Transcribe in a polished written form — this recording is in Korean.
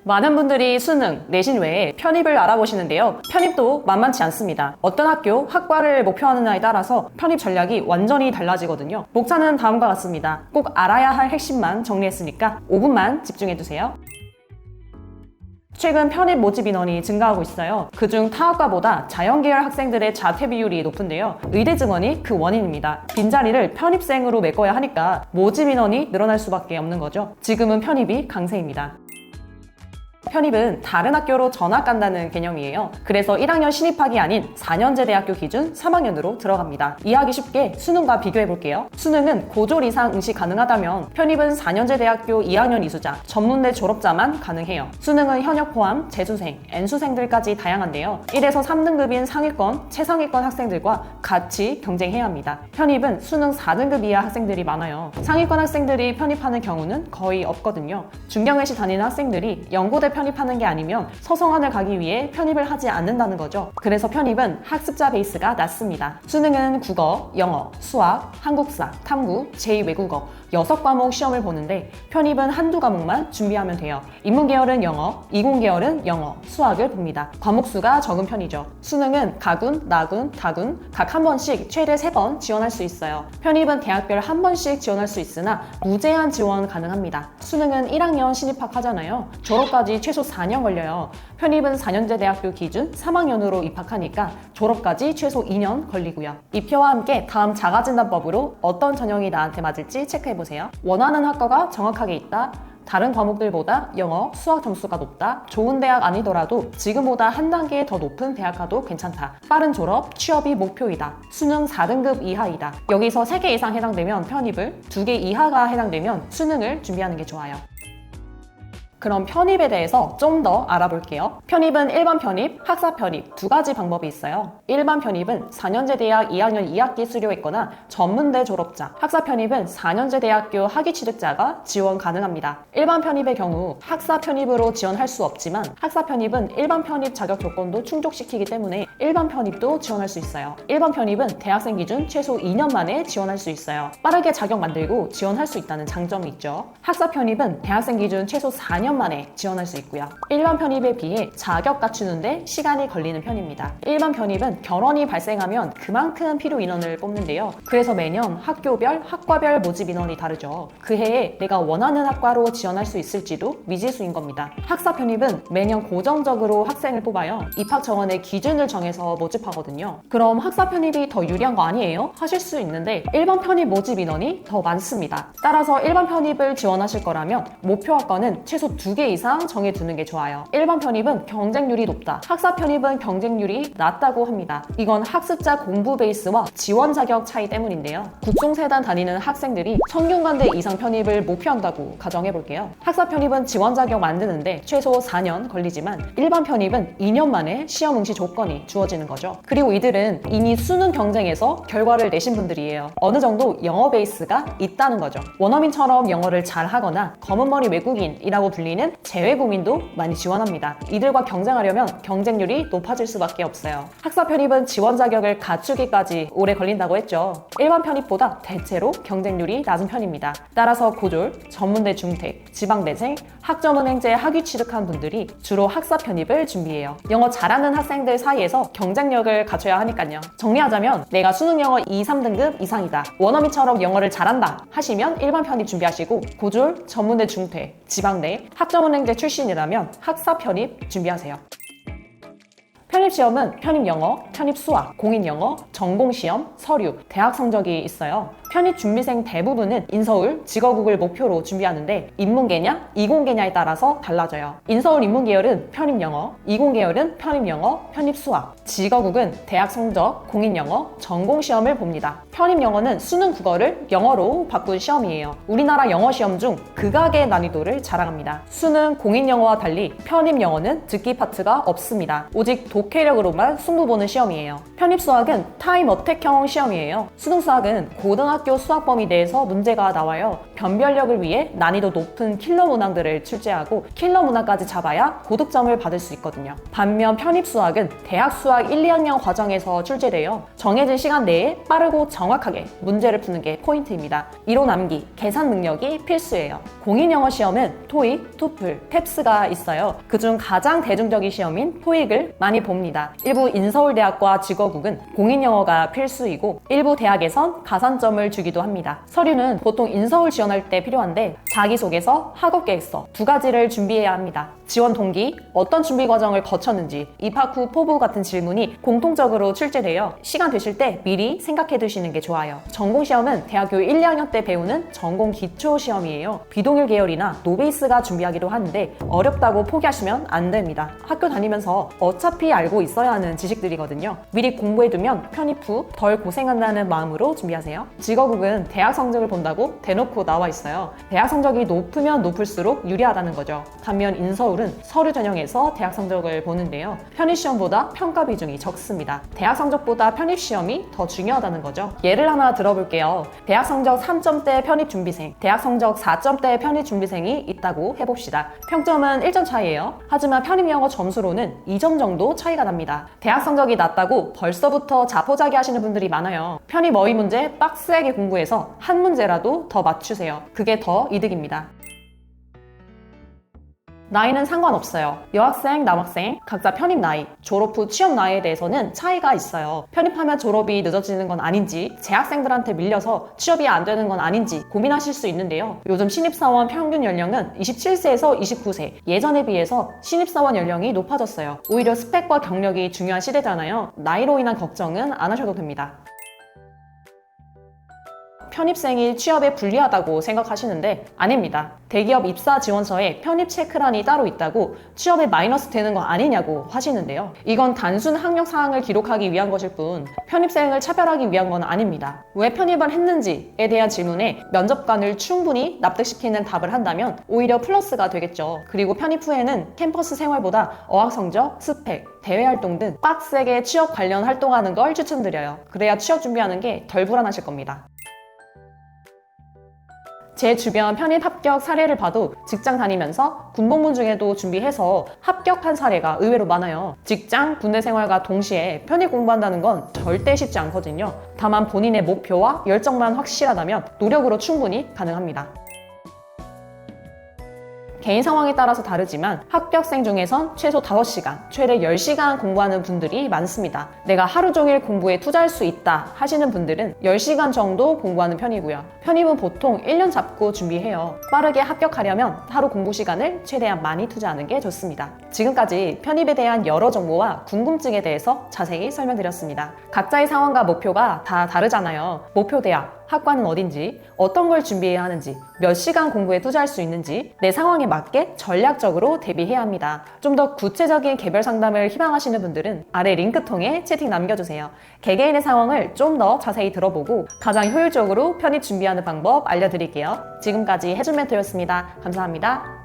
많은 분들이 수능, 내신 외에 편입을 알아보시는데요. 편입도 만만치 않습니다. 어떤 학교, 학과를 목표하느냐에 따라서 편입 전략이 완전히 달라지거든요. 목차는 다음과 같습니다. 꼭 알아야 할 핵심만 정리했으니까 5분만 집중해주세요. 최근 편입 모집 인원이 증가하고 있어요. 그중 타학과보다 자연계열 학생들의 자퇴 비율이 높은데요. 의대 증원이 그 원인입니다. 빈자리를 편입생으로 메꿔야 하니까 모집 인원이 늘어날 수밖에 없는 거죠. 지금은 편입이 강세입니다. 편입은 다른 학교로 전학 간다는 개념이에요. 그래서 1학년 신입학이 아닌 4년제 대학교 기준 3학년으로 들어갑니다. 이해하기 쉽게 수능과 비교해 볼게요. 수능은 고졸 이상 응시 가능하다면 편입은 4년제 대학교 2학년 이수자, 전문대 졸업자만 가능해요. 수능은 현역 포함 재수생, N수생들까지 다양한데요. 1에서 3등급인 상위권, 최상위권 학생들과 같이 경쟁해야 합니다. 편입은 수능 4등급 이하 학생들이 많아요. 상위권 학생들이 편입하는 경우는 거의 없거든요. 중경외시 다니는 학생들이 연고대 편입하는 게 아니면 서성안을 가기 위해 편입을 하지 않는다는 거죠. 그래서 편입은 학습자 베이스가 낮습니다. 수능은 국어, 영어, 수학, 한국사, 탐구, 제2외국어 6과목 시험을 보는데 편입은 한두 과목만 준비하면 돼요. 인문계열은 영어, 이공계열은 영어, 수학을 봅니다. 과목 수가 적은 편이죠. 수능은 가군, 나군, 다군 각 한 번씩 최대 3번 지원할 수 있어요. 편입은 대학별 한 번씩 지원할 수 있으나 무제한 지원 가능합니다. 수능은 1학년 신입학 하잖아요. 졸업까지 최소 4년 걸려요. 편입은 4년제 대학교 기준 3학년으로 입학하니까 졸업까지 최소 2년 걸리고요. 이 표와 함께 다음 자가진단법으로 어떤 전형이 나한테 맞을지 체크해보세요. 원하는 학과가 정확하게 있다. 다른 과목들보다 영어, 수학 점수가 높다. 좋은 대학 아니더라도 지금보다 한 단계 더 높은 대학 가도 괜찮다. 빠른 졸업, 취업이 목표이다. 수능 4등급 이하이다. 여기서 3개 이상 해당되면 편입을, 2개 이하가 해당되면 수능을 준비하는 게 좋아요. 그럼 편입에 대해서 좀 더 알아볼게요. 편입은 일반 편입, 학사 편입 두 가지 방법이 있어요. 일반 편입은 4년제 대학 2학년 2학기 수료했거나 전문대 졸업자, 학사 편입은 4년제 대학교 학위 취득자가 지원 가능합니다. 일반 편입의 경우 학사 편입으로 지원할 수 없지만 학사 편입은 일반 편입 자격 조건도 충족시키기 때문에 일반 편입도 지원할 수 있어요. 일반 편입은 대학생 기준 최소 2년 만에 지원할 수 있어요. 빠르게 자격 만들고 지원할 수 있다는 장점이 있죠. 학사 편입은 대학생 기준 최소 4년 만에 지원할 수 있고요. 일반 편입에 비해 자격 갖추는데 시간이 걸리는 편입니다. 일반 편입은 결혼이 발생하면 그만큼 필요 인원을 뽑는데요. 그래서 매년 학교별, 학과별 모집 인원이 다르죠. 그 해에 내가 원하는 학과로 지원할 수 있을지도 미지수인 겁니다. 학사 편입은 매년 고정적으로 학생을 뽑아요. 입학 정원의 기준을 정해서 모집하거든요. 그럼 학사 편입이 더 유리한 거 아니에요? 하실 수 있는데 일반 편입 모집 인원이 더 많습니다. 따라서 일반 편입을 지원하실 거라면 목표 학과는 최소 2개 이상 정해두는 게 좋아요. 일반 편입은 경쟁률이 높다. 학사 편입은 경쟁률이 낮다고 합니다. 이건 학습자 공부 베이스와 지원 자격 차이 때문인데요. 국송세단 다니는 학생들이 청균관대 이상 편입을 목표한다고 가정해볼게요. 학사 편입은 지원 자격 만드는데 최소 4년 걸리지만 일반 편입은 2년 만에 시험 응시 조건이 주어지는 거죠. 그리고 이들은 이미 수능 경쟁에서 결과를 내신 분들이에요. 어느 정도 영어 베이스가 있다는 거죠. 원어민처럼 영어를 잘하거나 검은머리 외국인이라고 불리는 재외국민도 많이 지원합니다. 이들과 경쟁하려면 경쟁률이 높아질 수밖에 없어요. 학사 편입은 지원 자격을 갖추기까지 오래 걸린다고 했죠. 일반 편입보다 대체로 경쟁률이 낮은 편입니다. 따라서 고졸, 전문대 중퇴, 지방대생, 학점은행제 학위 취득한 분들이 주로 학사 편입을 준비해요. 영어 잘하는 학생들 사이에서 경쟁력을 갖춰야 하니까요. 정리하자면 내가 수능 영어 2, 3등급 이상이다. 원어민처럼 영어를 잘한다 하시면 일반 편입 준비하시고 고졸, 전문대 중퇴, 지방대, 학점은행제 출신이라면 학사 편입 준비하세요. 편입시험은 편입영어, 편입수학, 공인영어, 전공시험, 서류, 대학 성적이 있어요. 편입 준비생 대부분은 인서울, 직어국을 목표로 준비하는데 인문계냐, 이공계냐에 따라서 달라져요. 인서울 인문계열은 편입영어, 이공계열은 편입영어, 편입수학, 직어국은 대학 성적, 공인영어, 전공시험을 봅니다. 편입영어는 수능 국어를 영어로 바꾼 시험이에요. 우리나라 영어시험 중 극악의 난이도를 자랑합니다. 수능 공인영어와 달리 편입영어는 듣기 파트가 없습니다. 오직 독해력으로만 승부 보는 시험이에요. 편입수학은 타임 어택형 시험이에요. 수능 수학은 고등학교 중학교 수학 범위 내에서 문제가 나와요. 변별력을 위해 난이도 높은 킬러 문항들을 출제하고 킬러 문항까지 잡아야 고득점을 받을 수 있거든요. 반면 편입 수학은 대학 수학 1, 2학년 과정에서 출제돼요. 정해진 시간 내에 빠르고 정확하게 문제를 푸는 게 포인트입니다. 이론 암기, 계산 능력이 필수예요. 공인영어 시험은 토익, 토플, 탭스가 있어요. 그중 가장 대중적인 시험인 토익을 많이 봅니다. 일부 인서울대학과 직어국은 공인영어가 필수이고 일부 대학에선 가산점을 주기도 합니다. 서류는 보통 인서울 지원할 때 필요한데 자기소개서, 학업계획서 두 가지를 준비해야 합니다. 지원 동기, 어떤 준비 과정을 거쳤는지, 입학 후 포부 같은 질문이 공통적으로 출제돼요. 시간 되실 때 미리 생각해 두시는 게 좋아요. 전공시험은 대학교 1, 2학년 때 배우는 전공 기초 시험이에요. 비동일 계열이나 노베이스가 준비하기도 하는데 어렵다고 포기하시면 안 됩니다. 학교 다니면서 어차피 알고 있어야 하는 지식들이거든요. 미리 공부해두면 편입 후 덜 고생한다는 마음으로 준비하세요. 직어국은 대학 성적을 본다고 대놓고 나와 있어요. 대학 성적이 높으면 높을수록 유리하다는 거죠. 반면 인서울은 서류 전형에서 대학 성적을 보는데요. 편입시험보다 평가 비중이 적습니다. 대학 성적보다 편입시험이 더 중요하다는 거죠. 예를 하나 들어볼게요. 대학 성적 3점대 편입 준비생, 대학 성적 4점대 편입 준비생이 있다고 해봅시다. 평점은 1점 차이예요. 하지만 편입 영어 점수로는 2점 정도 차이가 납니다. 대학 성적이 낮다고 벌써부터 자포자기 하시는 분들이 많아요. 편입 어휘 문제 빡세게 공부해서 한 문제라도 더 맞추세요. 그게 더 이득입니다. 나이는 상관없어요. 여학생, 남학생, 각자 편입 나이, 졸업 후 취업 나이에 대해서는 차이가 있어요. 편입하면 졸업이 늦어지는 건 아닌지, 재학생들한테 밀려서 취업이 안 되는 건 아닌지 고민하실 수 있는데요. 요즘 신입사원 평균 연령은 27세에서 29세, 예전에 비해서 신입사원 연령이 높아졌어요. 오히려 스펙과 경력이 중요한 시대잖아요. 나이로 인한 걱정은 안 하셔도 됩니다. 편입생이 취업에 불리하다고 생각하시는데 아닙니다. 대기업 입사 지원서에 편입 체크란이 따로 있다고 취업에 마이너스 되는 거 아니냐고 하시는데요. 이건 단순 학력 사항을 기록하기 위한 것일 뿐 편입생을 차별하기 위한 건 아닙니다. 왜 편입을 했는지에 대한 질문에 면접관을 충분히 납득시키는 답을 한다면 오히려 플러스가 되겠죠. 그리고 편입 후에는 캠퍼스 생활보다 어학 성적, 스펙, 대외 활동 등 빡세게 취업 관련 활동하는 걸 추천드려요. 그래야 취업 준비하는 게 덜 불안하실 겁니다. 제 주변 편입 합격 사례를 봐도 직장 다니면서 군복무 중에도 준비해서 합격한 사례가 의외로 많아요. 직장, 군대 생활과 동시에 편입 공부한다는 건 절대 쉽지 않거든요. 다만 본인의 목표와 열정만 확실하다면 노력으로 충분히 가능합니다. 개인 상황에 따라서 다르지만 합격생 중에선 최소 5시간, 최대 10시간 공부하는 분들이 많습니다. 내가 하루 종일 공부에 투자할 수 있다 하시는 분들은 10시간 정도 공부하는 편이고요. 편입은 보통 1년 잡고 준비해요. 빠르게 합격하려면 하루 공부 시간을 최대한 많이 투자하는 게 좋습니다. 지금까지 편입에 대한 여러 정보와 궁금증에 대해서 자세히 설명드렸습니다. 각자의 상황과 목표가 다 다르잖아요. 목표 대학, 학과는 어딘지, 어떤 걸 준비해야 하는지, 몇 시간 공부에 투자할 수 있는지 내 상황에 맞게 전략적으로 대비해야 합니다. 좀 더 구체적인 개별 상담을 희망하시는 분들은 아래 링크 통해 채팅 남겨주세요. 개개인의 상황을 좀 더 자세히 들어보고 가장 효율적으로 편입 준비하는 방법 알려드릴게요. 지금까지 해준 멘토였습니다. 감사합니다.